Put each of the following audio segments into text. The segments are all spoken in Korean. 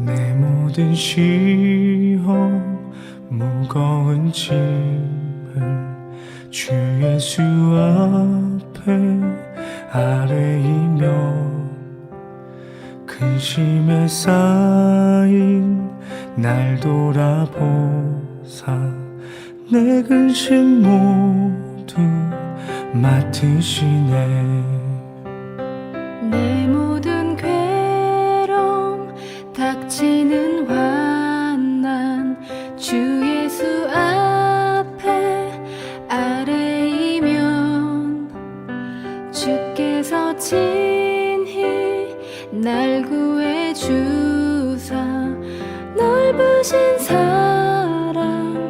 내 모든 시험 무거운 짐은 주 예수 앞에 아뢰이며 근심에 쌓인 날 돌아보사 내 근심 모두 맡으시네. 내 모든 괴로움 닥치는 환난 주 예수 앞에 아뢰이면 주께서 친히 날 구해 주사 넓으신 사랑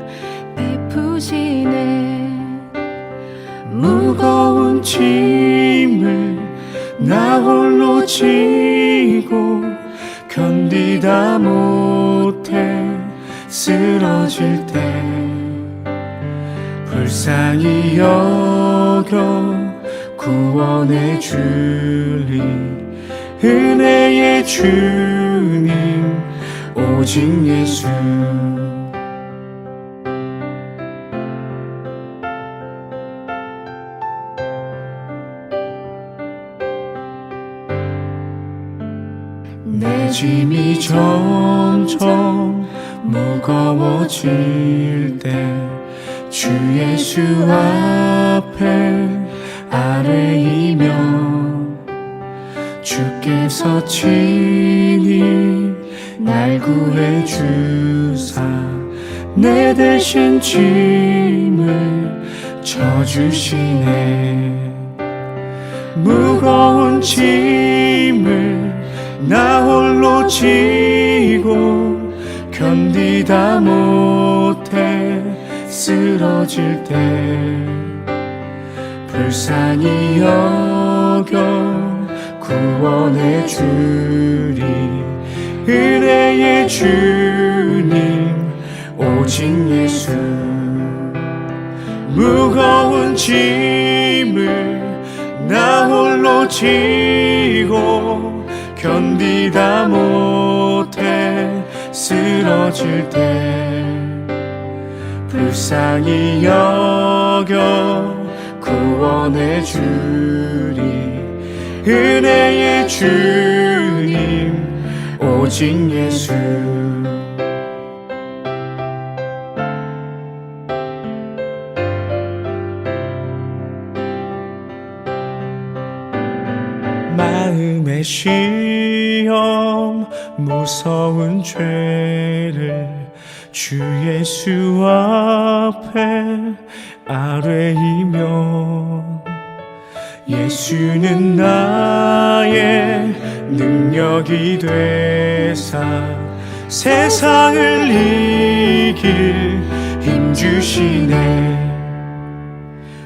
베푸시네. 무거운 짐을 나 홀로 지고 견디다 못해 쓰러질 때 불쌍히 여겨 구원해 주리 은혜의 주님 오직 예수. 내 짐이 점점 무거워질 때 주 예수 앞에 아뢰이면 주께서 친히 날 구해 주사 내 대신 짐을 져주시네. 무거운 짐을 나 홀로 지고 견디다 못해 쓰러질 때 불쌍히 여겨 구원해 주리 은혜의 주님 오직 예수. 무거운 짐을 나 홀로 지고 견디다 못해 쓰러질 때 불쌍히 여겨 구원해 주리 은혜의 주님 오직 예수. 마음의 시험 무서운 죄를 주 예수 앞에 아뢰이면 예수는 나의 능력이 되사 세상을 이길 힘주시네.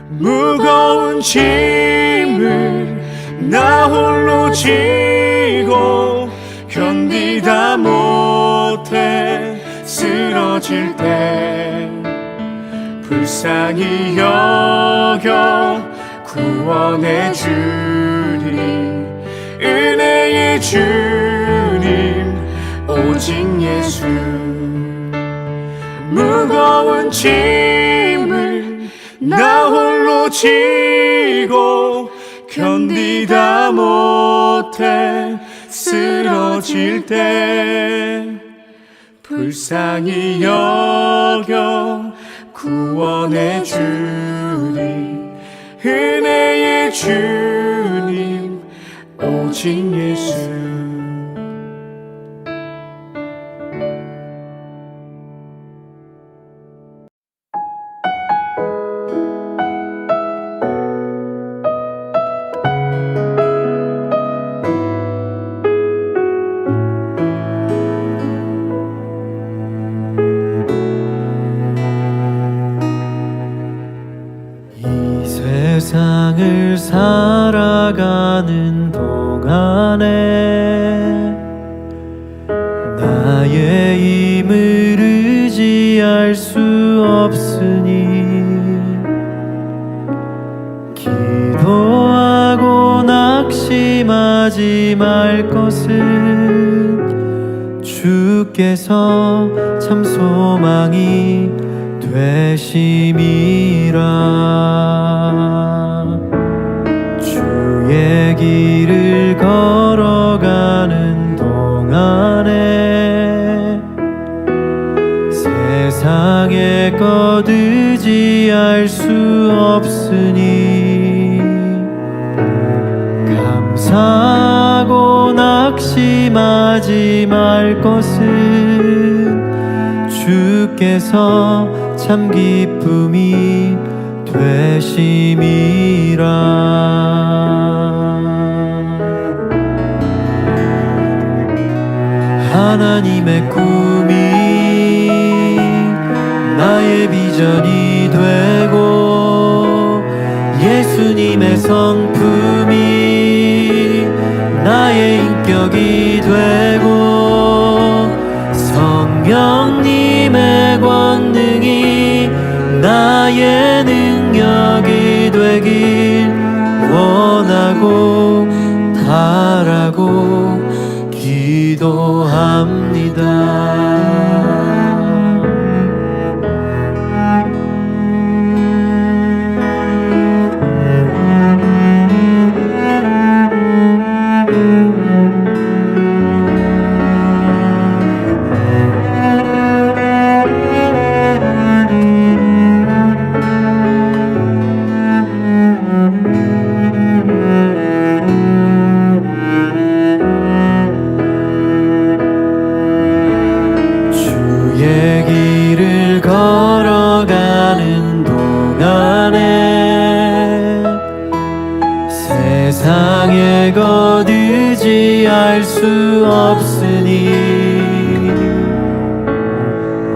무거운 짐을 나 홀로 지고 견디다 못해 쓰러질 때 불쌍히 여겨 구원해 주리 은혜의 주님 오직 예수. 무거운 짐을 나 홀로 지고 견디다 못해 쓰러질 때 불쌍히 여겨 구원해 주리 은혜의 주님 오직 예수. 세상을 살아가는 동안에 나의 힘을 의지할 수 없으니 기도하고 낙심하지 말 것은 주께서 참 소망이 되심이라. 주의 길을 걸어가는 동안에 세상의 것 의지할 수 없으니 감사하고 낙심하지 말 것은 주께서 참 기쁨이 되심이라. 하나님의 꿈이 나의 비전이 되고 예수님의 성품이 나의 인격이 되고 성령님의 권능이 나의 능력이 되길 원하고 바라고 기도합니다. 세상의 것 의지할 수 없으니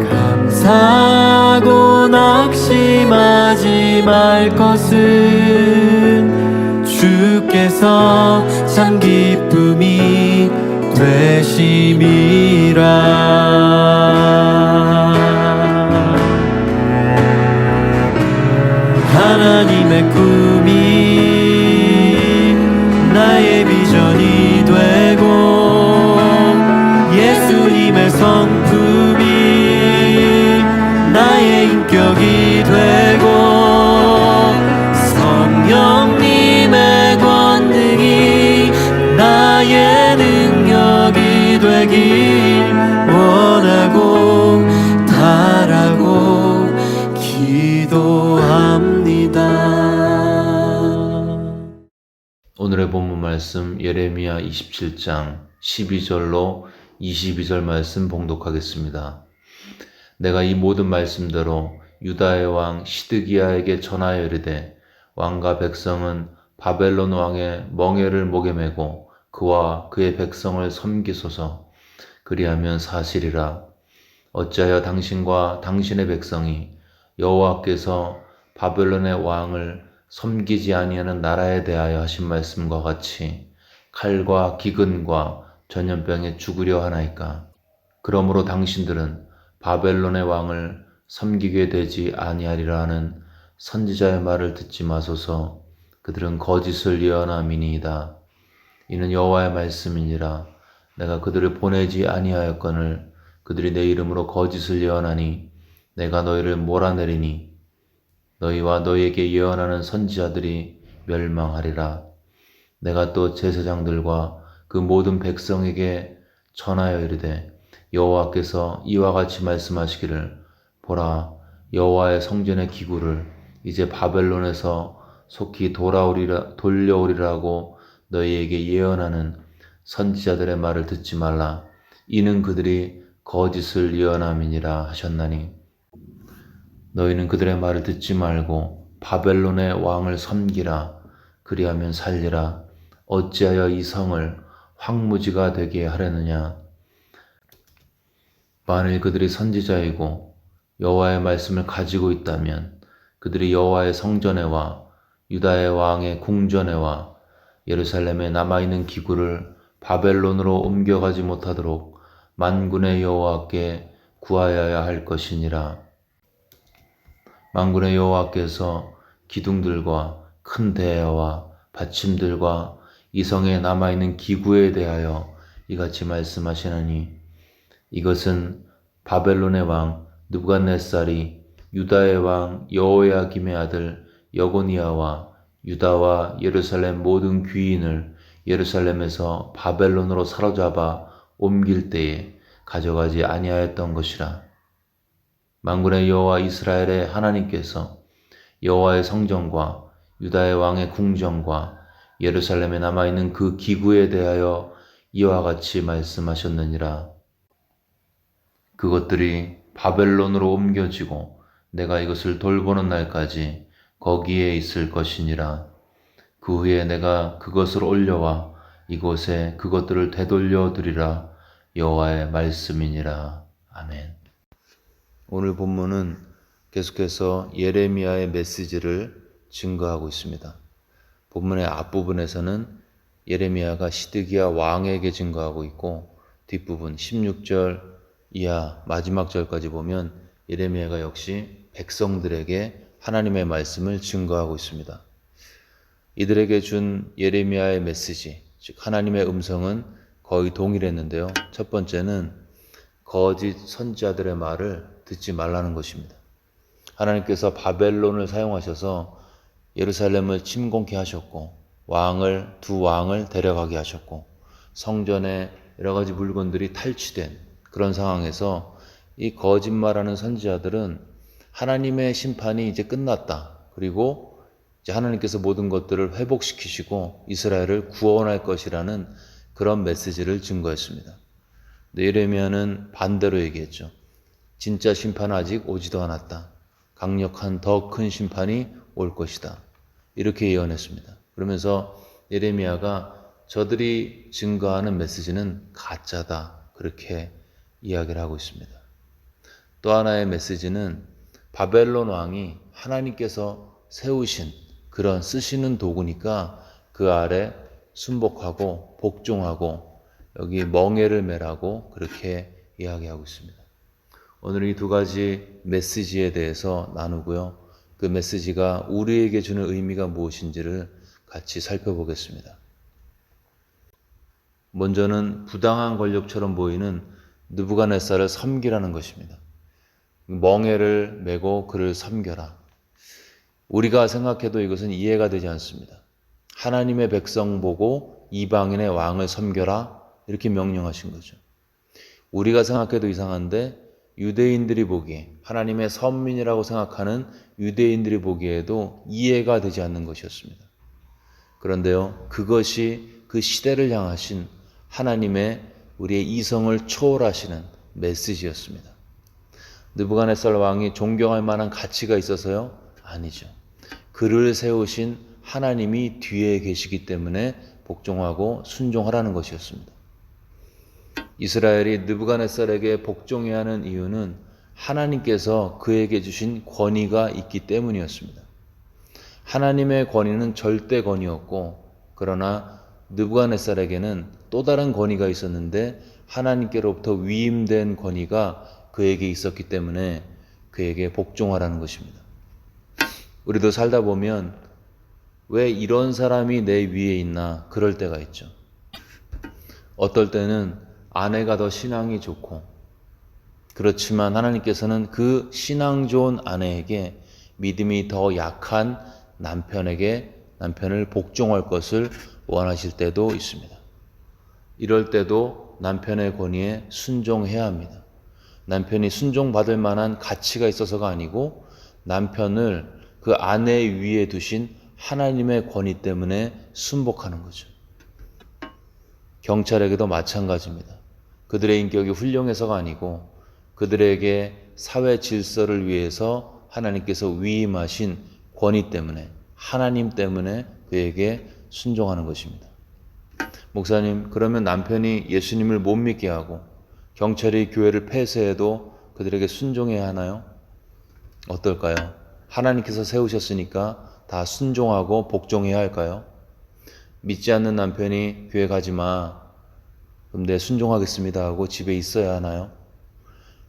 감사하고 낙심하지 말 것은 주께서 참 기쁨이 되심이라. 하나님의 꿈이 나의 비전이 되고 예수님의 성품이 나의 인격이 되고 성령님의 권능이 나의 능력이 되길 원하고 바라고 기도합니다. 오늘의 본문 말씀 예레미야 27장 12절로 22절 말씀 봉독하겠습니다. 내가 이 모든 말씀대로 유다의 왕 시드기야에게 전하여 이르되 왕과 백성은 바벨론 왕의 멍에를 목에 메고 그와 그의 백성을 섬기소서. 그리하면 사실이라. 어찌하여 당신과 당신의 백성이 여호와께서 바벨론의 왕을 섬기지 아니하는 나라에 대하여 하신 말씀과 같이 칼과 기근과 전염병에 죽으려 하나이까. 그러므로 당신들은 바벨론의 왕을 섬기게 되지 아니하리라 하는 선지자의 말을 듣지 마소서. 그들은 거짓을 예언함이니이다. 이는 여호와의 말씀이니라. 내가 그들을 보내지 아니하였거늘 그들이 내 이름으로 거짓을 예언하니 내가 너희를 몰아내리니 너희와 너희에게 예언하는 선지자들이 멸망하리라. 내가 또 제사장들과 그 모든 백성에게 전하여 이르되 여호와께서 이와 같이 말씀하시기를 보라, 여호와의 성전의 기구를 이제 바벨론에서 속히 돌려오리라고 너희에게 예언하는 선지자들의 말을 듣지 말라. 이는 그들이 거짓을 예언함이니라 하셨나니 너희는 그들의 말을 듣지 말고 바벨론의 왕을 섬기라. 그리하면 살리라. 어찌하여 이 성을 황무지가 되게 하려느냐. 만일 그들이 선지자이고 여호와의 말씀을 가지고 있다면 그들이 여호와의 성전에와 유다의 왕의 궁전에와 예루살렘에 남아있는 기구를 바벨론으로 옮겨가지 못하도록 만군의 여호와께 구하여야 할 것이니라. 만군의 여호와께서 기둥들과 큰 대야와 받침들과 이 성에 남아있는 기구에 대하여 이같이 말씀하시나니 이것은 바벨론의 왕 느부갓네살이 유다의 왕 여호야김의 아들 여고니아와 유다와 예루살렘 모든 귀인을 예루살렘에서 바벨론으로 사로잡아 옮길 때에 가져가지 아니하였던 것이라. 만군의 여호와 이스라엘의 하나님께서 여호와의 성전과 유다의 왕의 궁전과 예루살렘에 남아있는 그 기구에 대하여 이와 같이 말씀하셨느니라. 그것들이 바벨론으로 옮겨지고 내가 이것을 돌보는 날까지 거기에 있을 것이니라. 그 후에 내가 그것을 올려와 이곳에 그것들을 되돌려 드리라. 여호와의 말씀이니라. 아멘. 오늘 본문은 계속해서 예레미야의 메시지를 증거하고 있습니다. 본문의 앞부분에서는 예레미야가 시드기야 왕에게 증거하고 있고, 뒷부분 16절 이하 마지막 절까지 보면 예레미야가 역시 백성들에게 하나님의 말씀을 증거하고 있습니다. 이들에게 준 예레미야의 메시지, 즉 하나님의 음성은 거의 동일했는데요. 첫 번째는 거짓 선지자들의 말을 듣지 말라는 것입니다. 하나님께서 바벨론을 사용하셔서 예루살렘을 침공케 하셨고, 두 왕을 데려가게 하셨고, 성전에 여러 가지 물건들이 탈취된 그런 상황에서 이 거짓말하는 선지자들은 하나님의 심판이 이제 끝났다, 그리고 이제 하나님께서 모든 것들을 회복시키시고 이스라엘을 구원할 것이라는 그런 메시지를 증거했습니다. 근데 예레미야는 반대로 얘기했죠. 진짜 심판은 아직 오지도 않았다. 강력한 더 큰 심판이 올 것이다. 이렇게 예언했습니다. 그러면서 예레미야가 저들이 증거하는 메시지는 가짜다, 그렇게 이야기를 하고 있습니다. 또 하나의 메시지는 바벨론 왕이 하나님께서 세우신 그런 쓰시는 도구니까 그 아래 순복하고 복종하고 여기 멍에를 매라고 그렇게 이야기하고 있습니다. 오늘 이 두 가지 메시지에 대해서 나누고요. 그 메시지가 우리에게 주는 의미가 무엇인지를 같이 살펴보겠습니다. 먼저는 부당한 권력처럼 보이는 느부갓네살을 섬기라는 것입니다. 멍에를 메고 그를 섬겨라. 우리가 생각해도 이것은 이해가 되지 않습니다. 하나님의 백성 보고 이방인의 왕을 섬겨라, 이렇게 명령하신 거죠. 우리가 생각해도 이상한데 유대인들이 보기에, 하나님의 선민이라고 생각하는 유대인들이 보기에도 이해가 되지 않는 것이었습니다. 그런데요, 그것이 그 시대를 향하신 하나님의 우리의 이성을 초월하시는 메시지였습니다. 느부갓네살 왕이 존경할 만한 가치가 있어서요? 아니죠. 그를 세우신 하나님이 뒤에 계시기 때문에 복종하고 순종하라는 것이었습니다. 이스라엘이 느부갓네살에게 복종해야 하는 이유는 하나님께서 그에게 주신 권위가 있기 때문이었습니다. 하나님의 권위는 절대 권위였고, 그러나 느부갓네살에게는 또 다른 권위가 있었는데 하나님께로부터 위임된 권위가 그에게 있었기 때문에 그에게 복종하라는 것입니다. 우리도 살다 보면 왜 이런 사람이 내 위에 있나 그럴 때가 있죠. 어떨 때는 아내가 더 신앙이 좋고, 그렇지만 하나님께서는 그 신앙 좋은 아내에게 믿음이 더 약한 남편을 복종할 것을 원하실 때도 있습니다. 이럴 때도 남편의 권위에 순종해야 합니다. 남편이 순종받을 만한 가치가 있어서가 아니고 남편을 그 아내 위에 두신 하나님의 권위 때문에 순복하는 거죠. 경찰에게도 마찬가지입니다. 그들의 인격이 훌륭해서가 아니고 그들에게 사회 질서를 위해서 하나님께서 위임하신 권위 때문에, 하나님 때문에 그에게 순종하는 것입니다. 목사님, 그러면 남편이 예수님을 못 믿게 하고 경찰이 교회를 폐쇄해도 그들에게 순종해야 하나요? 어떨까요? 하나님께서 세우셨으니까 다 순종하고 복종해야 할까요? 믿지 않는 남편이 교회 가지 마, 그럼 내 순종하겠습니다 하고 집에 있어야 하나요?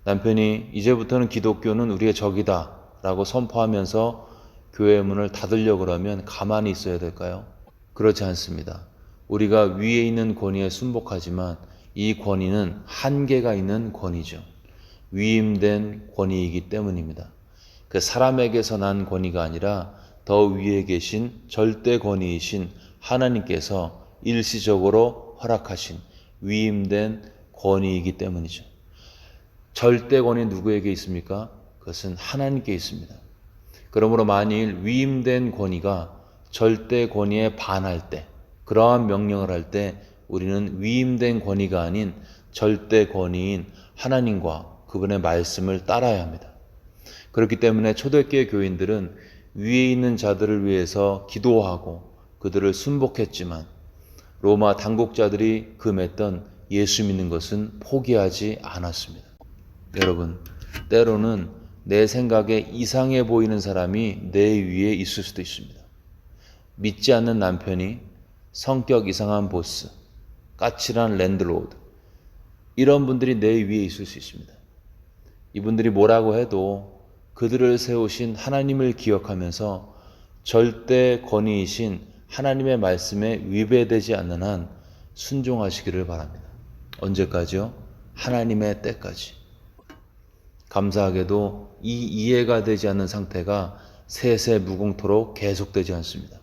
남편이 이제부터는 기독교는 우리의 적이다 라고 선포하면서 교회 문을 닫으려고 그러면 가만히 있어야 될까요? 그렇지 않습니다. 우리가 위에 있는 권위에 순복하지만 이 권위는 한계가 있는 권위죠. 위임된 권위이기 때문입니다. 그 사람에게서 난 권위가 아니라 더 위에 계신 절대 권위이신 하나님께서 일시적으로 허락하신 위임된 권위이기 때문이죠. 절대 권위 누구에게 있습니까? 그것은 하나님께 있습니다. 그러므로 만일 위임된 권위가 절대 권위에 반할 때, 그러한 명령을 할 때 우리는 위임된 권위가 아닌 절대 권위인 하나님과 그분의 말씀을 따라야 합니다. 그렇기 때문에 초대교회 교인들은 위에 있는 자들을 위해서 기도하고 그들을 순복했지만 로마 당국자들이 금했던 예수 믿는 것은 포기하지 않았습니다. 여러분, 때로는 내 생각에 이상해 보이는 사람이 내 위에 있을 수도 있습니다. 믿지 않는 남편이 성격 이상한 보스, 까칠한 랜드로드, 이런 분들이 내 위에 있을 수 있습니다. 이분들이 뭐라고 해도 그들을 세우신 하나님을 기억하면서 절대 권위이신 하나님의 말씀에 위배되지 않는 한 순종하시기를 바랍니다. 언제까지요? 하나님의 때까지. 감사하게도 이 이해가 되지 않는 상태가 세세 무궁토록 계속되지 않습니다.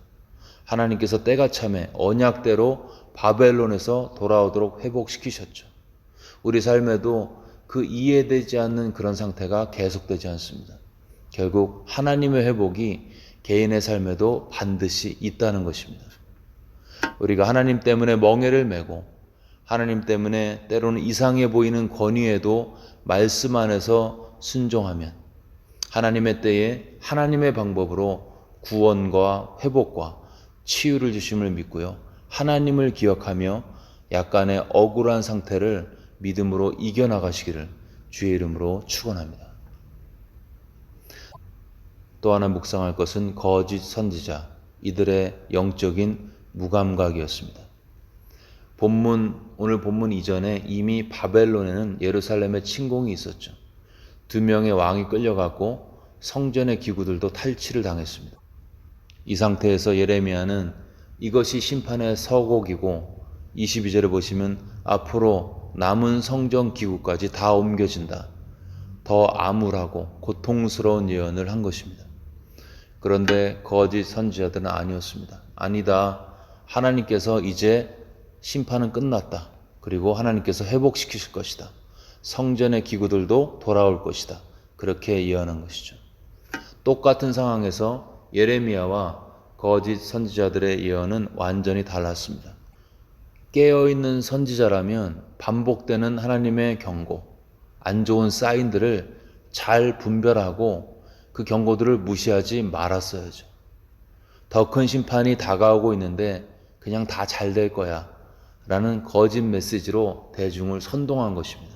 하나님께서 때가 참에 언약대로 바벨론에서 돌아오도록 회복시키셨죠. 우리 삶에도 그 이해되지 않는 그런 상태가 계속되지 않습니다. 결국 하나님의 회복이 개인의 삶에도 반드시 있다는 것입니다. 우리가 하나님 때문에 멍에를 메고 하나님 때문에 때로는 이상해 보이는 권위에도 말씀 안에서 순종하면 하나님의 때에 하나님의 방법으로 구원과 회복과 치유를 주심을 믿고요. 하나님을 기억하며 약간의 억울한 상태를 믿음으로 이겨나가시기를 주의 이름으로 축원합니다. 또 하나 묵상할 것은 거짓 선지자, 이들의 영적인 무감각이었습니다. 오늘 본문 이전에 이미 바벨론에는 예루살렘의 침공이 있었죠. 2명의 왕이 끌려갔고 성전의 기구들도 탈취를 당했습니다. 이 상태에서 예레미야는 이것이 심판의 서곡이고 22절에 보시면 앞으로 남은 성전 기구까지 다 옮겨진다. 더 암울하고 고통스러운 예언을 한 것입니다. 그런데 거짓 선지자들은 아니었습니다. 아니다. 하나님께서 이제 심판은 끝났다. 그리고 하나님께서 회복시키실 것이다. 성전의 기구들도 돌아올 것이다. 그렇게 예언한 것이죠. 똑같은 상황에서 예레미야와 거짓 선지자들의 예언은 완전히 달랐습니다. 깨어있는 선지자라면 반복되는 하나님의 경고, 안 좋은 사인들을 잘 분별하고 그 경고들을 무시하지 말았어야죠. 더 큰 심판이 다가오고 있는데 그냥 다 잘 될 거야 라는 거짓 메시지로 대중을 선동한 것입니다.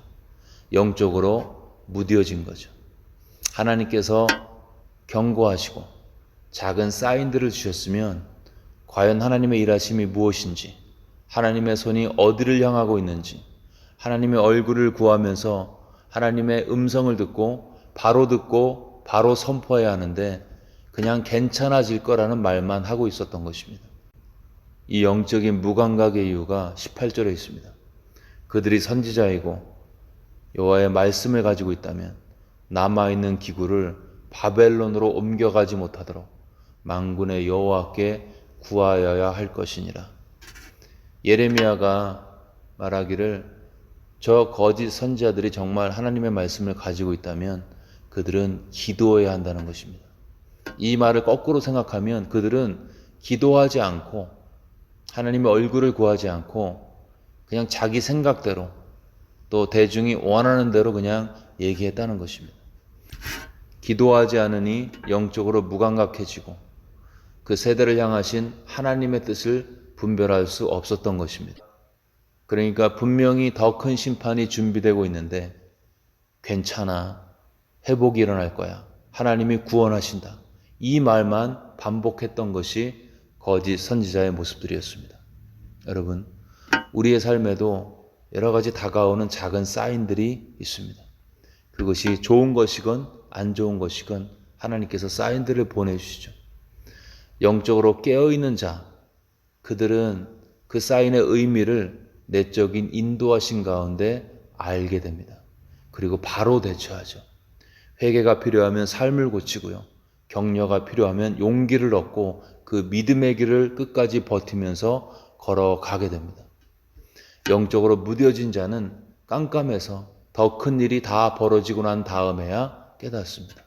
영적으로 무뎌진 거죠. 하나님께서 경고하시고 작은 사인들을 주셨으면 과연 하나님의 일하심이 무엇인지, 하나님의 손이 어디를 향하고 있는지, 하나님의 얼굴을 구하면서 하나님의 음성을 듣고 바로 선포해야 하는데 그냥 괜찮아질 거라는 말만 하고 있었던 것입니다. 이 영적인 무감각의 이유가 18절에 있습니다. 그들이 선지자이고 여호와의 말씀을 가지고 있다면 남아있는 기구를 바벨론으로 옮겨가지 못하도록 만군의 여호와께 구하여야 할 것이니라. 예레미야가 말하기를 저 거짓 선지자들이 정말 하나님의 말씀을 가지고 있다면 그들은 기도해야 한다는 것입니다. 이 말을 거꾸로 생각하면 그들은 기도하지 않고 하나님의 얼굴을 구하지 않고 그냥 자기 생각대로 또 대중이 원하는 대로 그냥 얘기했다는 것입니다. 기도하지 않으니 영적으로 무감각해지고 그 세대를 향하신 하나님의 뜻을 분별할 수 없었던 것입니다. 그러니까 분명히 더 큰 심판이 준비되고 있는데 괜찮아, 회복이 일어날 거야, 하나님이 구원하신다, 이 말만 반복했던 것이 거짓 선지자의 모습들이었습니다. 여러분, 우리의 삶에도 여러 가지 다가오는 작은 사인들이 있습니다. 그것이 좋은 것이건 안 좋은 것이건 하나님께서 사인들을 보내주시죠. 영적으로 깨어있는 자, 그들은 그 사인의 의미를 내적인 인도하신 가운데 알게 됩니다. 그리고 바로 대처하죠. 회개가 필요하면 삶을 고치고요. 격려가 필요하면 용기를 얻고 그 믿음의 길을 끝까지 버티면서 걸어가게 됩니다. 영적으로 무뎌진 자는 깜깜해서 더 큰 일이 다 벌어지고 난 다음에야 깨닫습니다.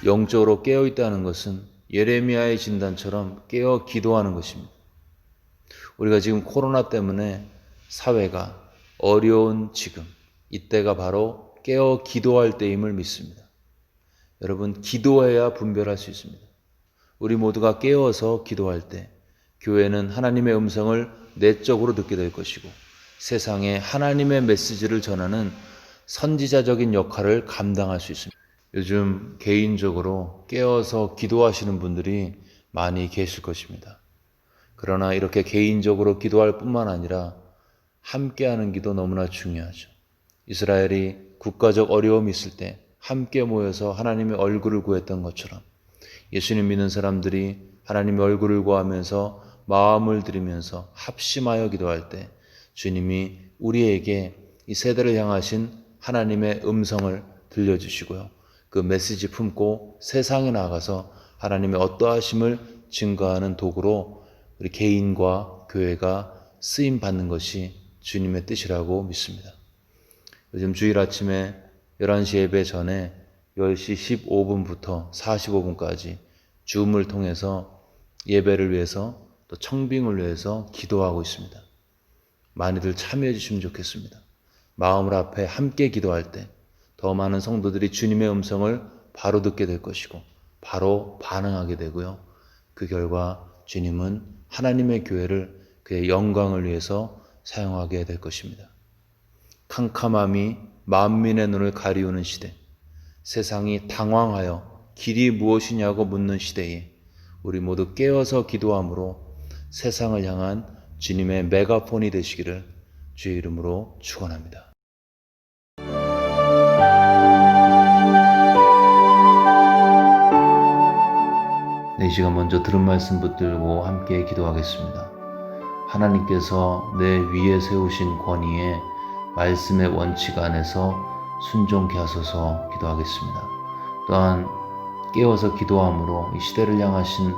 영적으로 깨어있다는 것은 예레미야의 진단처럼 깨어 기도하는 것입니다. 우리가 지금 코로나 때문에 사회가 어려운 지금, 이때가 바로 깨어 기도할 때임을 믿습니다. 여러분, 기도해야 분별할 수 있습니다. 우리 모두가 깨어서 기도할 때 교회는 하나님의 음성을 내적으로 듣게 될 것이고 세상에 하나님의 메시지를 전하는 선지자적인 역할을 감당할 수 있습니다. 요즘 개인적으로 깨어서 기도하시는 분들이 많이 계실 것입니다. 그러나 이렇게 개인적으로 기도할 뿐만 아니라 함께하는 기도 너무나 중요하죠. 이스라엘이 국가적 어려움이 있을 때 함께 모여서 하나님의 얼굴을 구했던 것처럼 예수님 믿는 사람들이 하나님의 얼굴을 구하면서 마음을 들이면서 합심하여 기도할 때 주님이 우리에게 이 세대를 향하신 하나님의 음성을 들려주시고요. 그 메시지 품고 세상에 나가서 하나님의 어떠하심을 증거하는 도구로 우리 개인과 교회가 쓰임 받는 것이 주님의 뜻이라고 믿습니다. 요즘 주일 아침에 11시 예배 전에 10시 15분부터 45분까지 줌을 통해서 예배를 위해서 또 청빙을 위해서 기도하고 있습니다. 많이들 참여해 주시면 좋겠습니다. 마음을 앞에 함께 기도할 때 더 많은 성도들이 주님의 음성을 바로 듣게 될 것이고 바로 반응하게 되고요. 그 결과 주님은 하나님의 교회를 그의 영광을 위해서 사용하게 될 것입니다. 캄캄함이 만민의 눈을 가리우는 시대, 세상이 당황하여 길이 무엇이냐고 묻는 시대에 우리 모두 깨어서 기도함으로 세상을 향한 주님의 메가폰이 되시기를 주의 이름으로 축원합니다. 이 시간 먼저 들은 말씀 붙들고 함께 기도하겠습니다. 하나님께서 내 위에 세우신 권위에 말씀의 원칙 안에서 순종케 하소서 기도하겠습니다. 또한 깨어서 기도함으로 이 시대를 향하신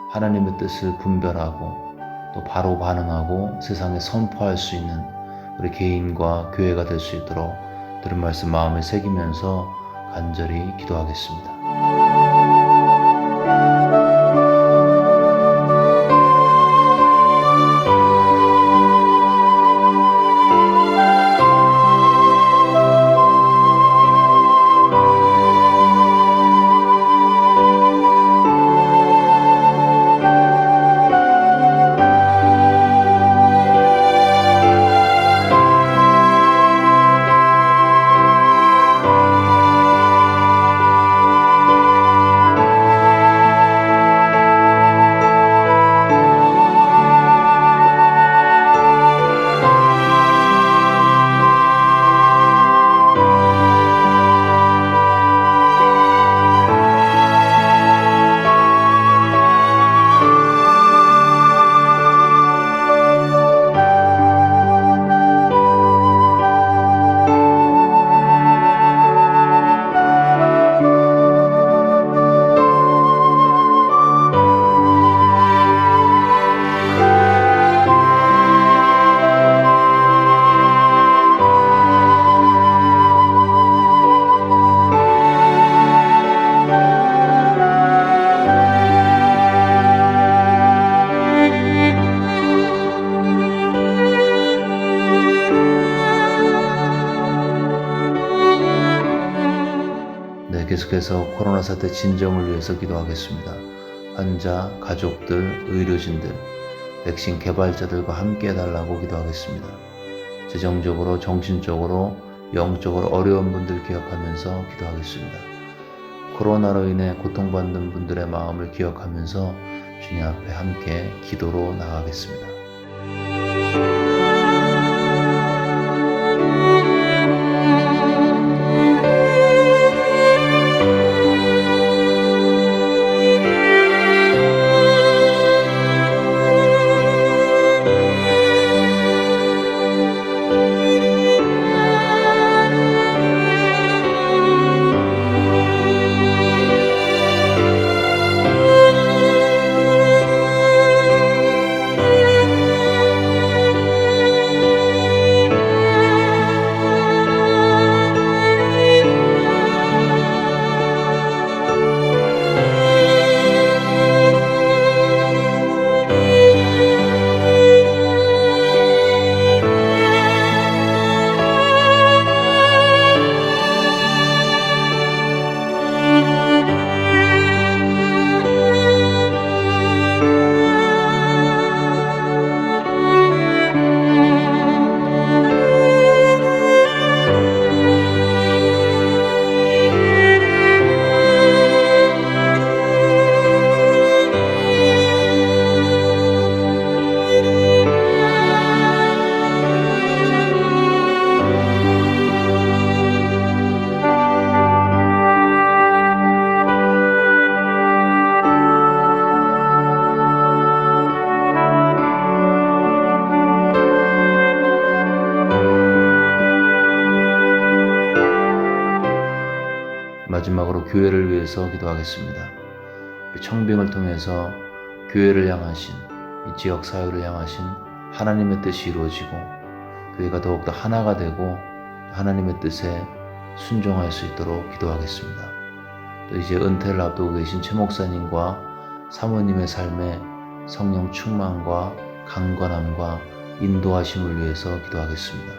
하나님의 뜻을 분별하고 또 바로 반응하고 세상에 선포할 수 있는 우리 개인과 교회가 될 수 있도록 들은 말씀 마음에 새기면서 간절히 기도하겠습니다. 계속해서 코로나 사태 진정을 위해서 기도하겠습니다. 환자, 가족들, 의료진들, 백신 개발자들과 함께 해달라고 기도하겠습니다. 재정적으로, 정신적으로, 영적으로 어려운 분들 기억하면서 기도하겠습니다. 코로나로 인해 고통받는 분들의 마음을 기억하면서 주님 앞에 함께 기도로 나가겠습니다. 마지막으로 교회를 위해서 기도하겠습니다. 청빙을 통해서 교회를 향하신, 이 지역 사회를 향하신 하나님의 뜻이 이루어지고 교회가 더욱더 하나가 되고 하나님의 뜻에 순종할 수 있도록 기도하겠습니다. 또 이제 은퇴를 앞두고 계신 최 목사님과 사모님의 삶에 성령 충만과 강건함과 인도하심을 위해서 기도하겠습니다.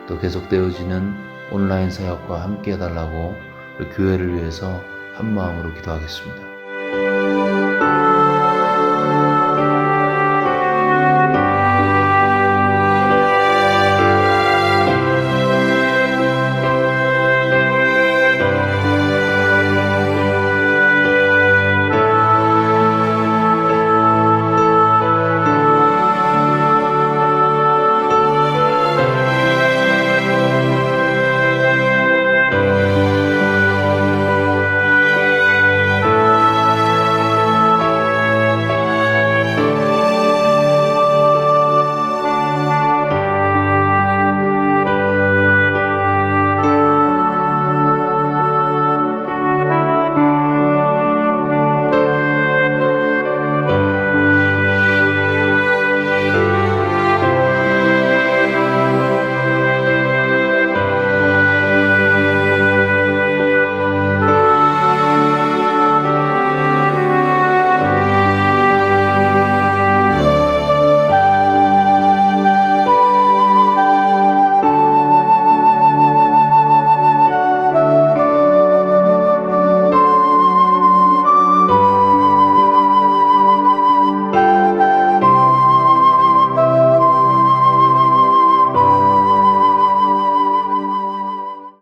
또 계속되어지는 온라인 사역과 함께 해달라고 우리 교회를 위해서 한 마음으로 기도하겠습니다.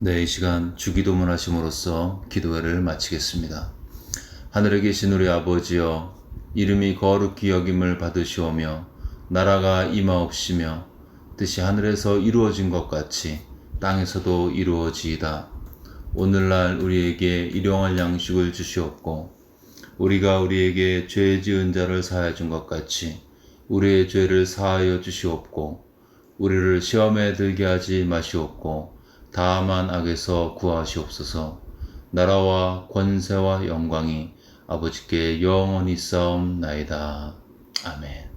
네, 이 시간 주기도문 하심으로써 기도회를 마치겠습니다. 하늘에 계신 우리 아버지여, 이름이 거룩히 여김을 받으시오며 나라가 임하옵시며 뜻이 하늘에서 이루어진 것 같이 땅에서도 이루어지이다. 오늘날 우리에게 일용할 양식을 주시옵고 우리가 우리에게 죄 지은 자를 사하여 준 것 같이 우리의 죄를 사하여 주시옵고 우리를 시험에 들게 하지 마시옵고 다만 악에서 구하시옵소서. 나라와 권세와 영광이 아버지께 영원히 싸움나이다. 아멘.